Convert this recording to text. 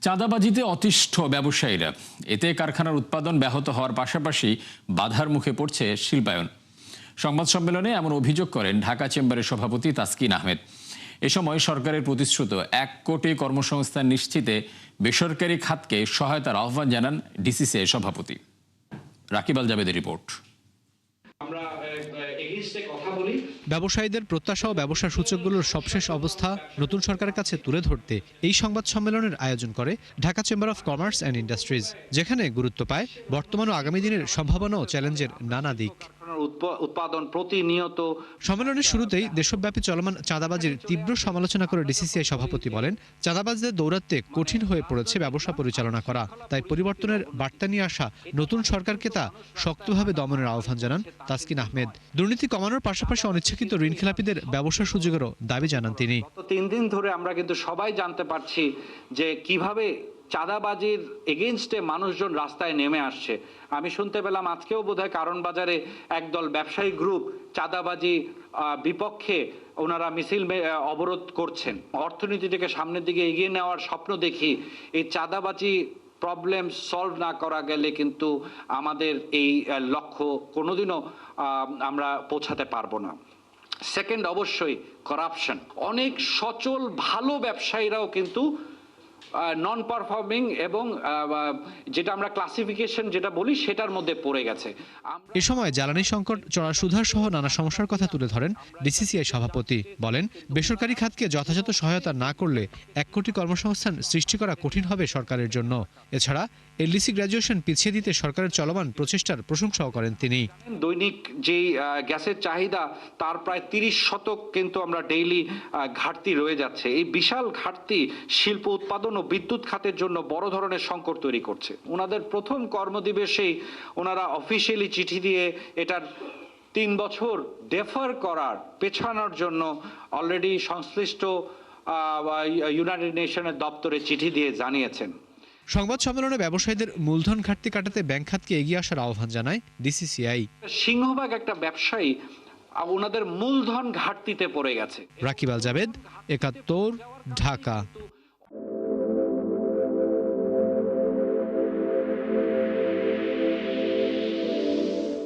চাঁদাবাজিতে অতিষ্ঠ ব্যবসায়ীরা, এতে কারখানার উৎপাদন ব্যাহত হওয়ার পাশাপাশি বাধার মুখে পড়ছে শিল্পায়ন। সংবাদ সম্মেলনে এমন অভিযোগ করেন ঢাকা চেম্বারের সভাপতি তাসকিন আহমেদ। এ সময় সরকারের প্রতিশ্রুত 1 কোটি কর্মসংস্থান নিশ্চিতে বেসরকারি খাতকে সহায়তার আহ্বান জানান ডিসিসিআই সভাপতি। রাকিব আল জাবেদের রিপোর্ট। ব্যবসায়ীদের প্রত্যাশা ও ব্যবসার সূচকগুলোর সবশেষ অবস্থা নতুন সরকারের কাছে তুলে ধরতে এই সংবাদ সম্মেলনের আয়োজন করে Dhaka chamber of commerce and industries, যেখানে গুরুত্ব পায় বর্তমান ও আগামী দিনের সম্ভাবনা ও চ্যালেঞ্জের নানা দিক। উৎপাদন প্রতিনিয়ত। সম্মেলনের শুরুতেই দেশব্যাপী চলমান চাঁদাবাজির তীব্র সমালোচনা করে ডিসিসিআই সভাপতি বলেন, চাঁদাবাজদের দৌরাত্মে কঠিন হয়ে পড়েছে ব্যবসা পরিচালনা করা। তাই পরিবর্তনের বার্তা নিয়ে আসা নতুন সরকারকে তা শক্তভাবে দমনের আহ্বান জানান তাসকিন আহমেদ। দুর্নীতি কমানোর পাশাপাশি অনিচ্ছাকৃত ঋণখেলাপিদের ব্যবসার সুযোগেরও দাবি জানান তিনি। 3 দিন ধরে আমরা কিন্তু সবাই জানতে পারছি যে কিভাবে চাঁদাবাজির এগেইনস্টে মানুষজন রাস্তায় নেমে আসছে। আমি শুনতে পেলাম আজকেও বোধহয় কারণ বাজারে একদল ব্যবসায়ী গ্রুপ চাঁদাবাজি বিপক্ষে ওনারা মিছিল অবরোধ করছেন। অর্থনীতিটাকে সামনের দিকে এগিয়ে নেওয়ার স্বপ্ন দেখি এই চাঁদাবাজি প্রবলেম সলভ না করা গেলে কিন্তু আমাদের এই লক্ষ্য কোনোদিনও আমরা পৌঁছাতে পারবো না। সেকেন্ড, অবশ্যই করাপশন। অনেক সচল ভালো ব্যবসায়ীরাও কিন্তু নন পারফর্মিং এবং যেটা আমরা ক্লাসিফিকেশন যেটা বলি সেটার মধ্যে পড়ে গেছে। এ সময় জ্বালানি সংকট, চড়া সুদহার সহ নানা সমস্যার কথা তুলে ধরেন ডিসিসিআই সভাপতি। বলেন, বেসরকারি খাতকে যথাযথ সহায়তা না করলে 1 কোটি কর্মসংস্থান সৃষ্টি করা কঠিন হবে সরকারের জন্য। এছাড়া এলডিসি গ্র্যাজুয়েশন পিছিয়ে দিতে সরকারের চলমান প্রচেষ্টার প্রশংসাও করেন তিনি। দৈনিক যেই গ্যাসের চাহিদা তার প্রায় 30% কিন্তু আমরা ডেইলি ঘাটতি রয়ে যাচ্ছে। এই বিশাল ঘাটতি শিল্প উৎপাদন ও বিদ্যুৎ খাতের জন্য বড় ধরনের সংকট তৈরি করছে। ওনাদের প্রথম কর্মদিবসেই ওনারা অফিসিয়ালি চিঠি দিয়ে এটার 3 বছর ডেফার করার পেছানোর জন্য অলরেডি সংশ্লিষ্ট ইউনাইটেড নেশনের দপ্তরে চিঠি দিয়ে জানিয়েছেন। সংবাদ সম্মেলনে ব্যবসায়ীদের মূলধন ঘাটতি কাটাতে ব্যাংক খাতকে এগিয়ে আসার আহ্বান জানায় ডিসিসিআই। সিংহভাগ একটা ব্যবসায়ী ওনাদের মূলধন ঘাটতিতে পড়ে গেছে। রাকিব আল জাবেদ, 71, ঢাকা।